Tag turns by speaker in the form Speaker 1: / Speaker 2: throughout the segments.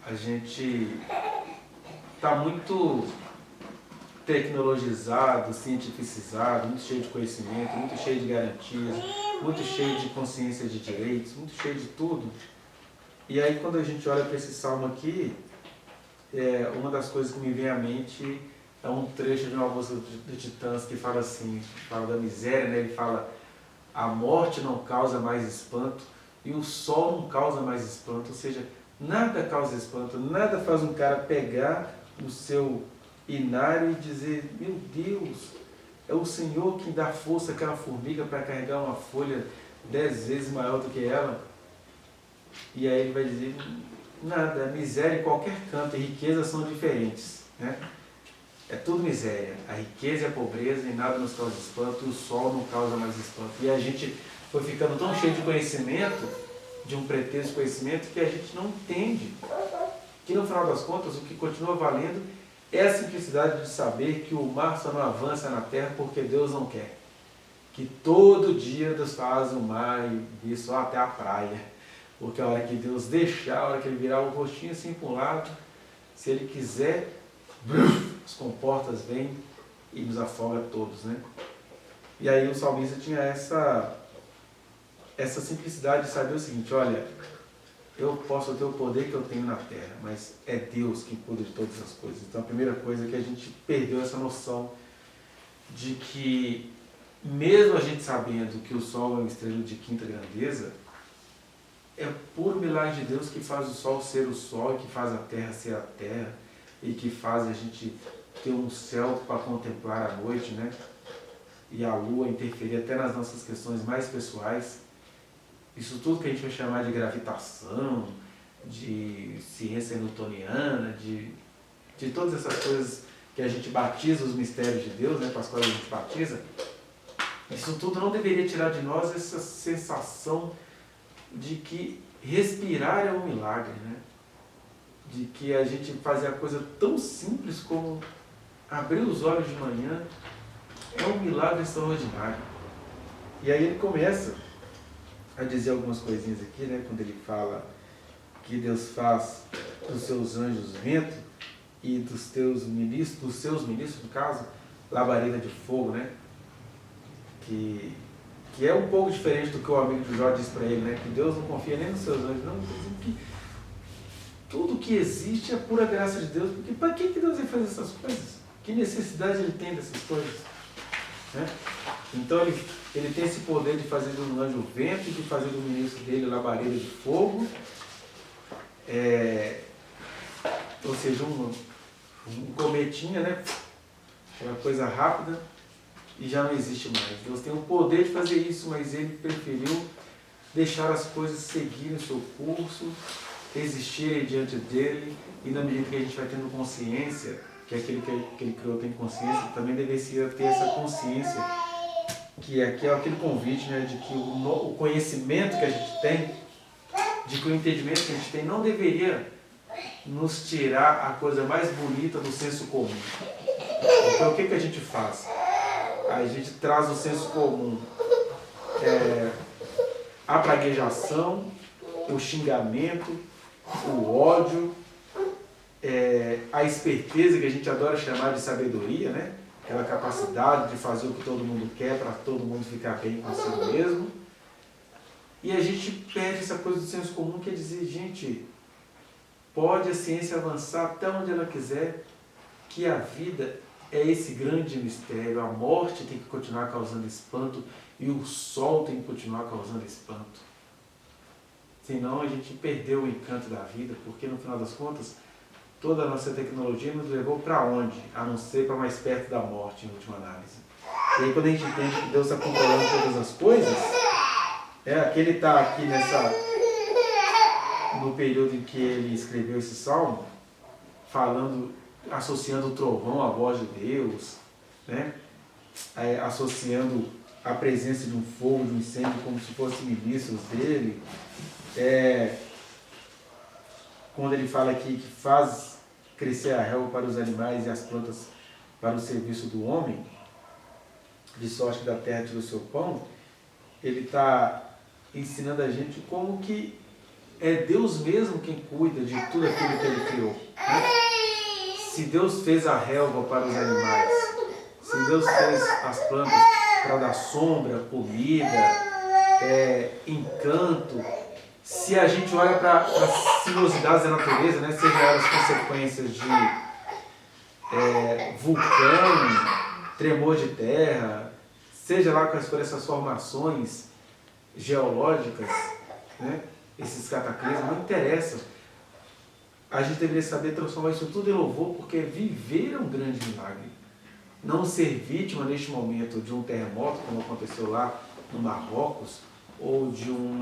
Speaker 1: A gente está muito tecnologizado, cientificizado, muito cheio de conhecimento, muito cheio de garantias, muito cheio de consciência de direitos, muito cheio de tudo. E aí quando a gente olha para esse salmo aqui, uma das coisas que me vem à mente é um trecho de uma música do Titãs que fala assim, fala da miséria, né? Ele fala: a morte não causa mais espanto e o sol não causa mais espanto. Ou seja, nada causa espanto, nada faz um cara pegar o seu inário e dizer: meu Deus, é o Senhor que dá força àquela formiga para carregar uma folha 10 vezes maior do que ela. E aí ele vai dizer: nada, miséria em qualquer canto e riqueza são diferentes, né? É tudo miséria, a riqueza e a pobreza e nada nos causa espanto, e o sol não causa mais espanto. E a gente foi ficando tão cheio de conhecimento, de um pretexto de conhecimento, que a gente não entende que no final das contas o que continua valendo é a simplicidade de saber que o mar só não avança na terra porque Deus não quer. Que todo dia Deus faz o mar e vir só até a praia. Porque a hora que Deus deixar, a hora que Ele virar o rostinho assim para um lado, se Ele quiser, as comportas vêm e nos afoga todos, né? E aí o salmista tinha essa simplicidade de saber o seguinte: olha, eu posso ter o poder que eu tenho na terra, mas é Deus que cuida de todas as coisas. Então a primeira coisa é que a gente perdeu essa noção de que, mesmo a gente sabendo que o sol é uma estrela de quinta grandeza, é puro milagre de Deus que faz o sol ser o sol, que faz a terra ser a terra, e que faz a gente ter um céu para contemplar à noite, né? E a lua interferir até nas nossas questões mais pessoais. Isso tudo que a gente vai chamar de gravitação, de ciência newtoniana, de todas essas coisas que a gente batiza os mistérios de Deus, né, com as quais a gente batiza, isso tudo não deveria tirar de nós essa sensação de que respirar é um milagre, né? De que a gente fazer a coisa tão simples como abrir os olhos de manhã é um milagre extraordinário. E aí ele começa a dizer algumas coisinhas aqui, né? Quando ele fala que Deus faz dos seus anjos vento e dos seus ministros, no caso, labareda de fogo, né? Que é um pouco diferente do que o amigo de Jó diz para ele, né? Que Deus não confia nem nos seus anjos, não, que tudo que existe é pura graça de Deus, porque para que Deus vai fazer essas coisas? Que necessidade ele tem dessas coisas? Né? Então ele tem esse poder de fazer de um anjo vento e de fazer do ministro dele labareda de fogo, ou seja, um cometinha, né? Uma coisa rápida e já não existe mais. Deus tem o poder de fazer isso, mas ele preferiu deixar as coisas seguirem o seu curso, existirem diante dele, e na medida que a gente vai tendo consciência, que aquele que ele criou tem consciência, também deveria ter essa consciência, que aqui é aquele convite, né, de que o conhecimento que a gente tem, de que o entendimento que a gente tem não deveria nos tirar a coisa mais bonita do senso comum. Então o que a gente faz? A gente traz o senso comum, a praguejação, o xingamento, o ódio, a esperteza, que a gente adora chamar de sabedoria, né? Aquela capacidade de fazer o que todo mundo quer para todo mundo ficar bem consigo mesmo. E a gente perde essa coisa do senso comum, que é dizer: gente, pode a ciência avançar até onde ela quiser, que a vida é esse grande mistério, a morte tem que continuar causando espanto e o sol tem que continuar causando espanto. Senão a gente perdeu o encanto da vida, porque no final das contas, toda a nossa tecnologia nos levou para onde? A não ser para mais perto da morte, em última análise. E aí quando a gente entende que Deus está controlando todas as coisas, que ele está aqui no período em que ele escreveu esse salmo, associando o trovão à voz de Deus, né? Associando a presença de um fogo, de um incêndio, como se fossem ministros dele. Quando ele fala aqui que faz crescer a relva para os animais e as plantas para o serviço do homem, de sorte que da terra tira o seu pão, ele está ensinando a gente como que é Deus mesmo quem cuida de tudo aquilo que Ele criou. Né? Se Deus fez a relva para os animais, se Deus fez as plantas para dar sombra, comida, encanto, se a gente olha para as sinuosidades da natureza, né, seja elas consequências de vulcão, tremor de terra, seja lá quais forem essas formações geológicas, né, esses cataclismos, não interessa. A gente deveria saber transformar isso tudo em louvor, porque viver é um grande milagre. Não ser vítima neste momento de um terremoto, como aconteceu lá no Marrocos, ou de um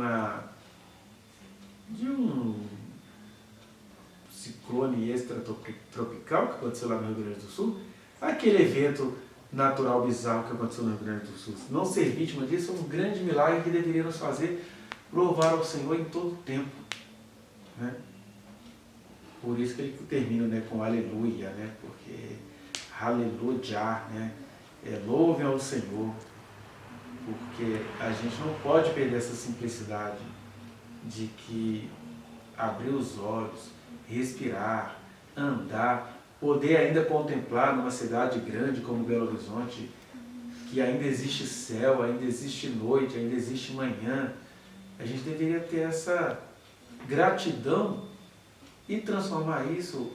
Speaker 1: ciclone extratropical que aconteceu lá no Rio Grande do Sul, aquele evento natural bizarro que aconteceu no Rio Grande do Sul. Não ser vítima disso é um grande milagre que deveria nos fazer louvar ao Senhor em todo o tempo. Né? Por isso que ele termina, né, com aleluia, né? Porque aleluia, né? Louvem ao Senhor, porque a gente não pode perder essa simplicidade de que abrir os olhos, respirar, andar, poder ainda contemplar numa cidade grande como Belo Horizonte, que ainda existe céu, ainda existe noite, ainda existe manhã. A gente deveria ter essa gratidão e transformar isso,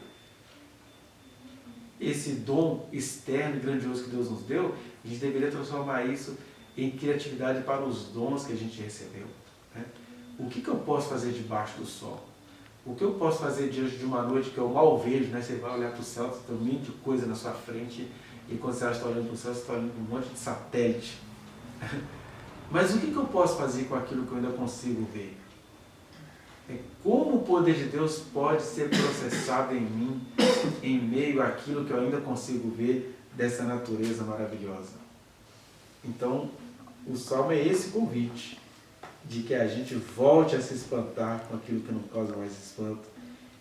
Speaker 1: esse dom externo e grandioso que Deus nos deu, a gente deveria transformar isso em criatividade para os dons que a gente recebeu. Né? O que eu posso fazer debaixo do sol? O que eu posso fazer diante de uma noite que eu mal vejo? Né? Você vai olhar para o céu, você tem um monte de coisa na sua frente, e quando você está olhando para o céu, você está olhando para um monte de satélite. Mas o que eu posso fazer com aquilo que eu ainda consigo ver? Como o poder de Deus pode ser processado em mim, em meio àquilo que eu ainda consigo ver dessa natureza maravilhosa? Então, o Salmo é esse convite, de que a gente volte a se espantar com aquilo que não causa mais espanto,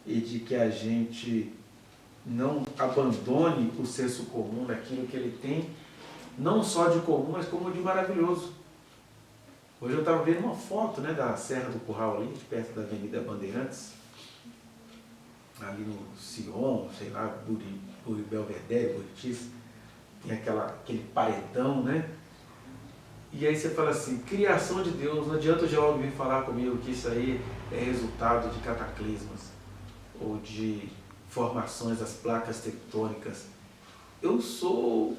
Speaker 1: e de que a gente não abandone o senso comum daquilo que ele tem, não só de comum, mas como de maravilhoso. Hoje eu estava vendo uma foto, né, da Serra do Curral ali, perto da Avenida Bandeirantes, ali no Sion, sei lá, Belvedere, Buritis, tem aquele paredão, né? E aí você fala assim, criação de Deus, não adianta o geólogo vir falar comigo que isso aí é resultado de cataclismas, ou de formações das placas tectônicas. Eu sou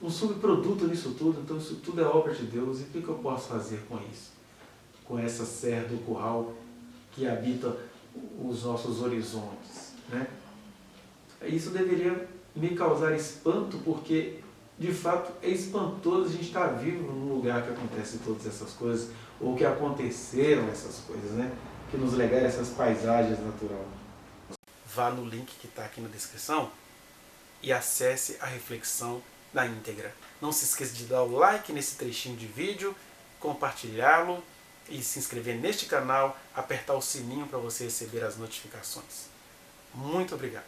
Speaker 1: um subproduto nisso tudo, então isso tudo é obra de Deus. E o que eu posso fazer com isso? Com essa Serra do Curral que habita os nossos horizontes, né? Isso deveria me causar espanto, porque de fato é espantoso a gente estar vivo num lugar que acontecem todas essas coisas, ou que aconteceram essas coisas, né? Que nos legaram essas paisagens naturais. Vá no link que está aqui na descrição e acesse a reflexão na íntegra. Não se esqueça de dar o like nesse trechinho de vídeo, compartilhá-lo e se inscrever neste canal, apertar o sininho para você receber as notificações. Muito obrigado.